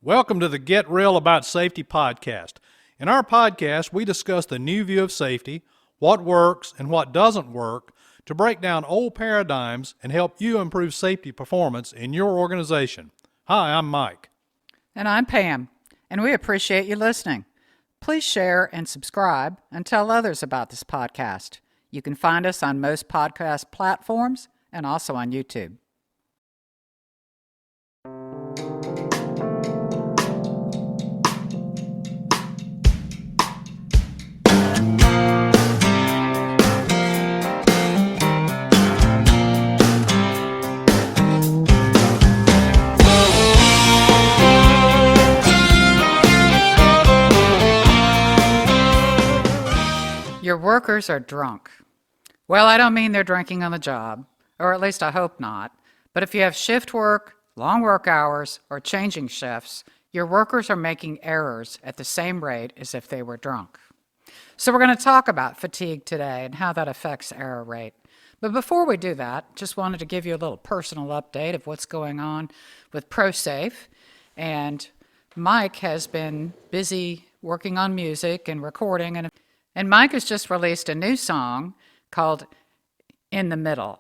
Welcome to the Get Real About Safety podcast. In our podcast, we discuss the new view of safety, what works and what doesn't work, to break down old paradigms and help you improve safety performance in your organization. Hi, I'm Mike. And I'm Pam, and we appreciate you listening. Please share and subscribe and tell others about this podcast. You can find us on most podcast platforms and also on YouTube. Your workers are drunk. Well, I don't mean they're drinking on the job, or at least I hope not. But if you have shift work, long work hours, or changing shifts, your workers are making errors at the same rate as if they were drunk. So we're going to talk about fatigue today and how that affects error rate. But before we do that, just wanted to give you a little personal update of what's going on with ProSafe. And Mike has been busy working on music and recording, and Mike has just released a new song called In the Middle.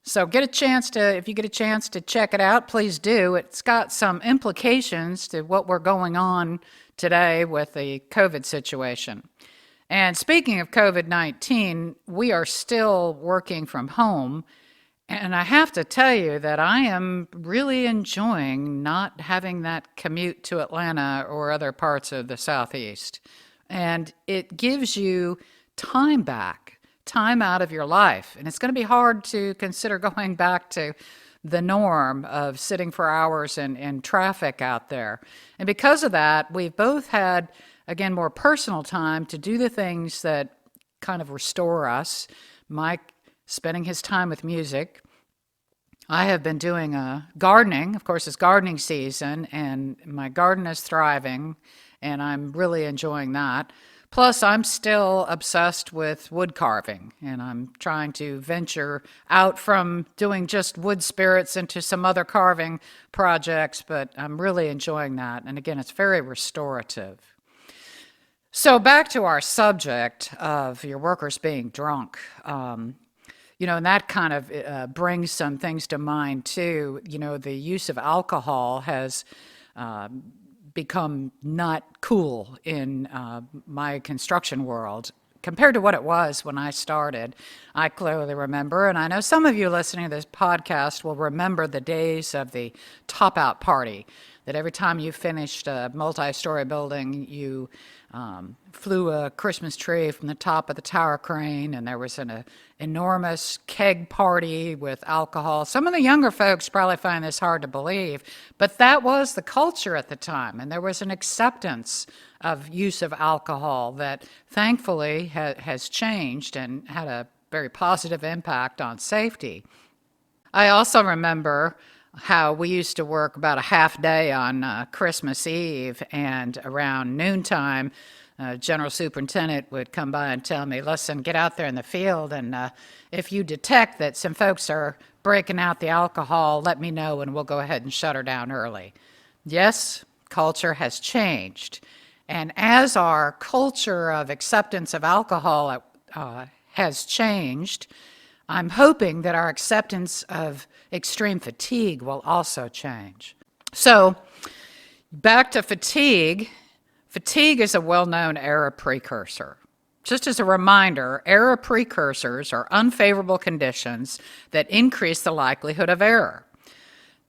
So if you get a chance to check it out, please do. It's got some implications to what we're going on today with the COVID situation. And speaking of COVID-19, we are still working from home. And I have to tell you that I am really enjoying not having that commute to Atlanta or other parts of the Southeast. And it gives you time back, time out of your life. And it's going to be hard to consider going back to the norm of sitting for hours in traffic out there. And because of that, we've both had, again, more personal time to do the things that kind of restore us. Mike spending his time with music. I have been doing gardening. Of course, it's gardening season, and my garden is thriving. And I'm really enjoying that. Plus, I'm still obsessed with wood carving, and I'm trying to venture out from doing just wood spirits into some other carving projects, but I'm really enjoying that. And again, it's very restorative. So back to our subject of your workers being drunk. And that kind of brings some things to mind too. The use of alcohol has become not cool in my construction world compared to what it was when I started. I clearly remember, and I know some of you listening to this podcast will remember the days of the top-out party, that every time you finished a multi-story building, you flew a Christmas tree from the top of the tower crane, and there was an enormous keg party with alcohol. Some of the younger folks probably find this hard to believe, but that was the culture at the time, and there was an acceptance of use of alcohol that thankfully has changed and had a very positive impact on safety. I also remember how we used to work about a half day on Christmas Eve, and around noontime, General Superintendent would come by and tell me, listen, get out there in the field, and if you detect that some folks are breaking out the alcohol, let me know and we'll go ahead and shut her down early. Yes, culture has changed. And as our culture of acceptance of alcohol has changed, I'm hoping that our acceptance of extreme fatigue will also change. So, back to fatigue. Fatigue is a well-known error precursor. Just as a reminder, error precursors are unfavorable conditions that increase the likelihood of error.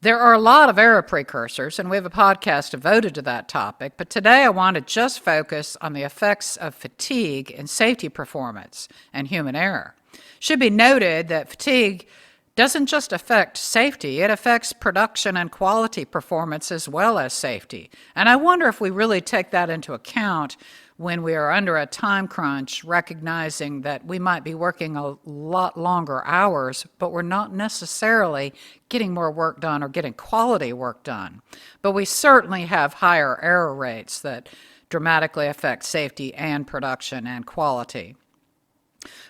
There are a lot of error precursors, and we have a podcast devoted to that topic, but today I want to just focus on the effects of fatigue in safety performance and human error. Should be noted that fatigue doesn't just affect safety, it affects production and quality performance as well as safety. And I wonder if we really take that into account when we are under a time crunch, recognizing that we might be working a lot longer hours, but we're not necessarily getting more work done or getting quality work done. But we certainly have higher error rates that dramatically affect safety and production and quality.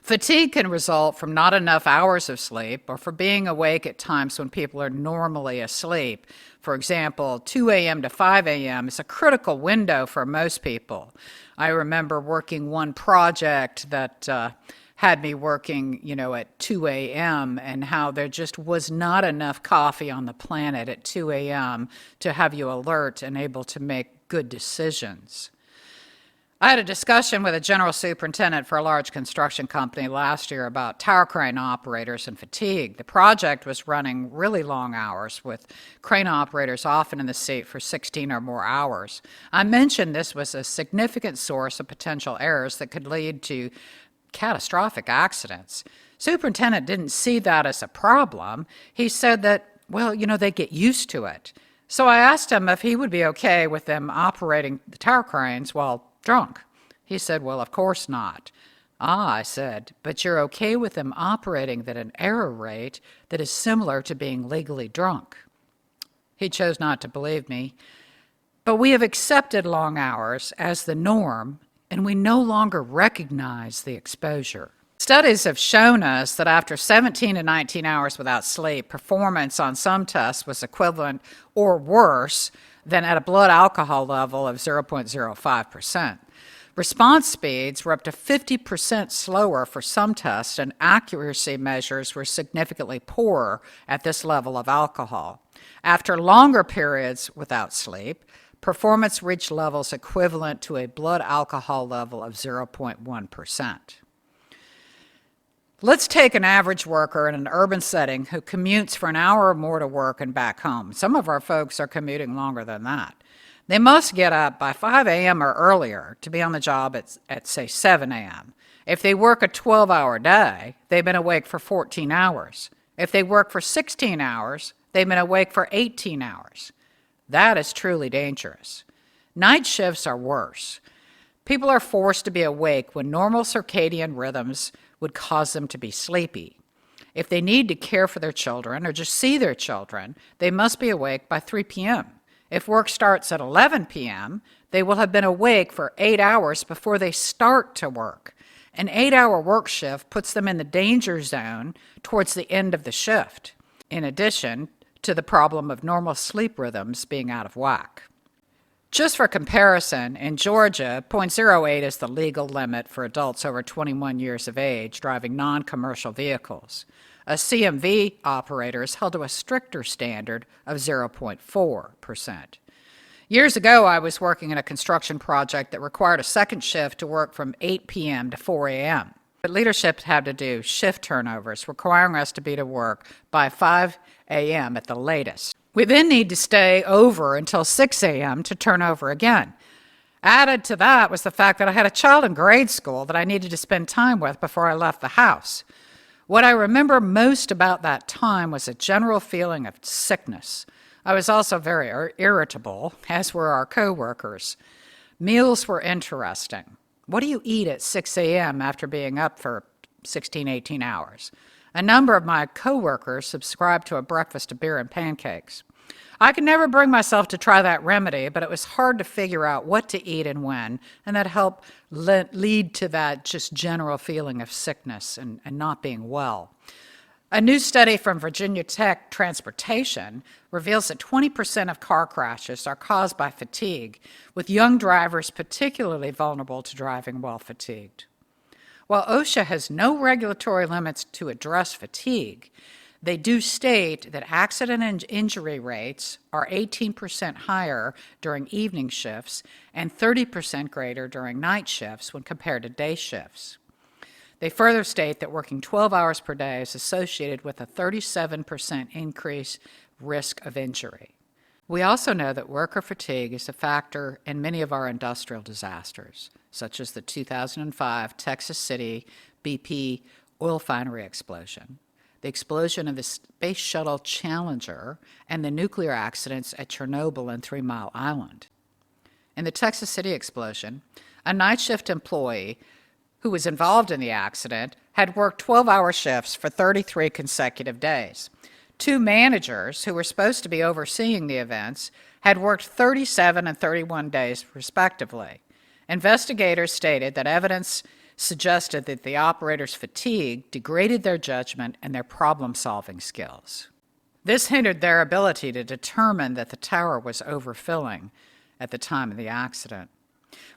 Fatigue can result from not enough hours of sleep or for being awake at times when people are normally asleep. For example, 2 a.m. to 5 a.m. is a critical window for most people. I remember working one project that had me working, at 2 a.m. and how there just was not enough coffee on the planet at 2 a.m. to have you alert and able to make good decisions. I had a discussion with a general superintendent for a large construction company last year about tower crane operators and fatigue. The project was running really long hours, with crane operators often in the seat for 16 or more hours. I mentioned this was a significant source of potential errors that could lead to catastrophic accidents. Superintendent didn't see that as a problem. He said that, they get used to it. So I asked him if he would be okay with them operating the tower cranes while drunk. He said, well, of course not. Ah, I said, but you're okay with them operating at an error rate that is similar to being legally drunk. He chose not to believe me, but we have accepted long hours as the norm, and we no longer recognize the exposure. Studies have shown us that after 17 to 19 hours without sleep, performance on some tests was equivalent or worse than at a blood alcohol level of 0.05%. Response speeds were up to 50% slower for some tests, and accuracy measures were significantly poorer at this level of alcohol. After longer periods without sleep, performance reached levels equivalent to a blood alcohol level of 0.1%. Let's take an average worker in an urban setting who commutes for an hour or more to work and back home. Some of our folks are commuting longer than that. They must get up by 5 a.m. or earlier to be on the job at say, 7 a.m. If they work a 12-hour day, they've been awake for 14 hours. If they work for 16 hours, they've been awake for 18 hours. That is truly dangerous. Night shifts are worse. People are forced to be awake when normal circadian rhythms would cause them to be sleepy. If they need to care for their children or just see their children, they must be awake by 3 p.m. If work starts at 11 p.m., they will have been awake for 8 hours before they start to work. An 8-hour work shift puts them in the danger zone towards the end of the shift, in addition to the problem of normal sleep rhythms being out of whack. Just for comparison, in Georgia, 0.08 is the legal limit for adults over 21 years of age driving non-commercial vehicles. A CMV operator is held to a stricter standard of 0.4%. Years ago, I was working in a construction project that required a second shift to work from 8 p.m. to 4 a.m. But leadership had to do shift turnovers, requiring us to be to work by 5 a.m. at the latest. We then need to stay over until 6 a.m. to turn over again. Added to that was the fact that I had a child in grade school that I needed to spend time with before I left the house. What I remember most about that time was a general feeling of sickness. I was also very irritable, as were our coworkers. Meals were interesting. What do you eat at 6 a.m. after being up for 16, 18 hours? A number of my coworkers subscribed to a breakfast of beer and pancakes. I could never bring myself to try that remedy, but it was hard to figure out what to eat and when, and that helped lead to that just general feeling of sickness and not being well. A new study from Virginia Tech Transportation reveals that 20% of car crashes are caused by fatigue, with young drivers particularly vulnerable to driving while fatigued. While OSHA has no regulatory limits to address fatigue, they do state that accident and injury rates are 18% higher during evening shifts and 30% greater during night shifts when compared to day shifts. They further state that working 12 hours per day is associated with a 37% increased risk of injury. We also know that worker fatigue is a factor in many of our industrial disasters, such as the 2005 Texas City BP oil refinery explosion, the explosion of the Space Shuttle Challenger, and the nuclear accidents at Chernobyl and 3 Mile Island. In the Texas City explosion, a night shift employee who was involved in the accident had worked 12-hour shifts for 33 consecutive days. 2 managers, who were supposed to be overseeing the events, had worked 37 and 31 days respectively. Investigators stated that evidence suggested that the operators' fatigue degraded their judgment and their problem-solving skills. This hindered their ability to determine that the tower was overfilling at the time of the accident.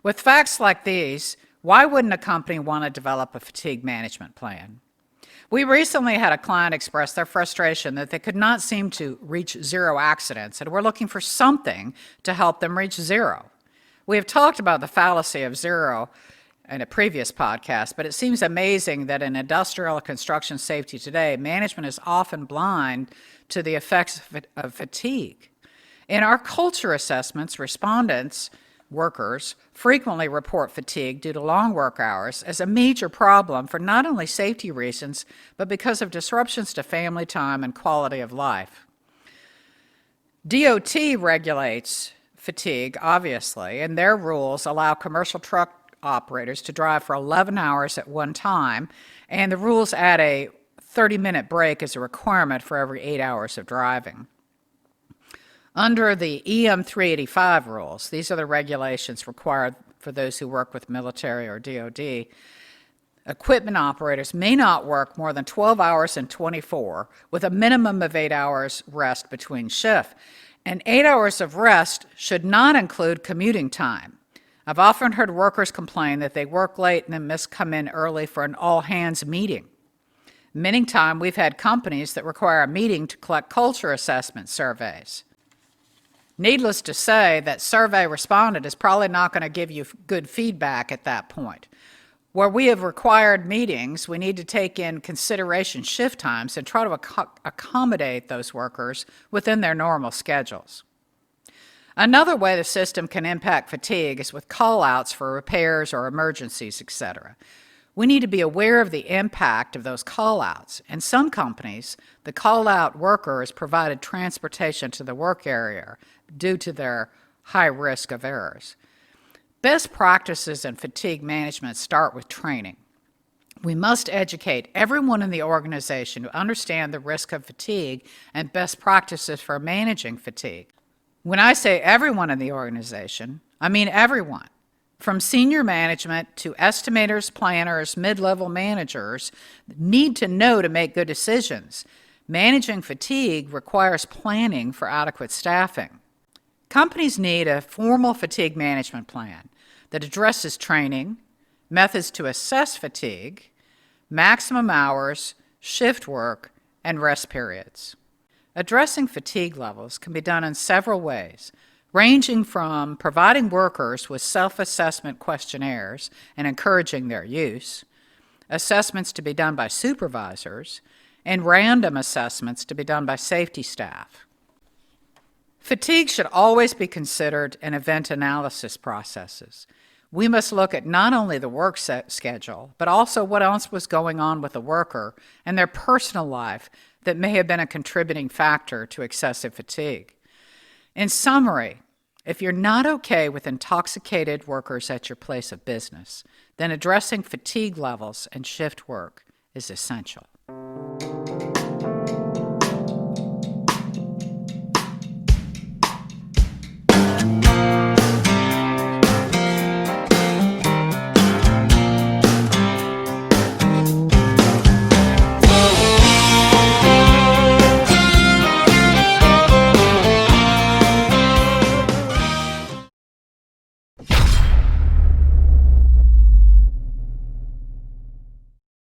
With facts like these, why wouldn't a company want to develop a fatigue management plan? We recently had a client express their frustration that they could not seem to reach zero accidents and were looking for something to help them reach zero. We have talked about the fallacy of zero in a previous podcast, but it seems amazing that in industrial and construction safety today, management is often blind to the effects of fatigue. In our culture assessments, respondents, workers, frequently report fatigue due to long work hours as a major problem for not only safety reasons, but because of disruptions to family time and quality of life. DOT regulates fatigue, obviously, and their rules allow commercial truck operators to drive for 11 hours at one time, and the rules add a 30-minute break as a requirement for every 8 hours of driving. Under the EM 385 rules, these are the regulations required for those who work with military or DoD, equipment operators may not work more than 12 hours in 24, with a minimum of 8 hours rest between shifts. And 8 hours of rest should not include commuting time. I've often heard workers complain that they work late and then must come in early for an all-hands meeting. Many times we've had companies that require a meeting to collect culture assessment surveys. Needless to say, that survey respondent is probably not going to give you good feedback at that point. Where we have required meetings, we need to take in consideration shift times and try to accommodate those workers within their normal schedules. Another way the system can impact fatigue is with call-outs for repairs or emergencies, etc. We need to be aware of the impact of those call-outs. In some companies, the call-out worker is provided transportation to the work area due to their high risk of errors. Best practices in fatigue management start with training. We must educate everyone in the organization to understand the risk of fatigue and best practices for managing fatigue. When I say everyone in the organization, I mean everyone. From senior management to estimators, planners, mid-level managers need to know to make good decisions. Managing fatigue requires planning for adequate staffing. Companies need a formal fatigue management plan that addresses training, methods to assess fatigue, maximum hours, shift work, and rest periods. Addressing fatigue levels can be done in several ways, ranging from providing workers with self-assessment questionnaires and encouraging their use, assessments to be done by supervisors, and random assessments to be done by safety staff. Fatigue should always be considered in event analysis processes. We must look at not only the work schedule, but also what else was going on with the worker and their personal life that may have been a contributing factor to excessive fatigue. In summary, if you're not okay with intoxicated workers at your place of business, then addressing fatigue levels and shift work is essential.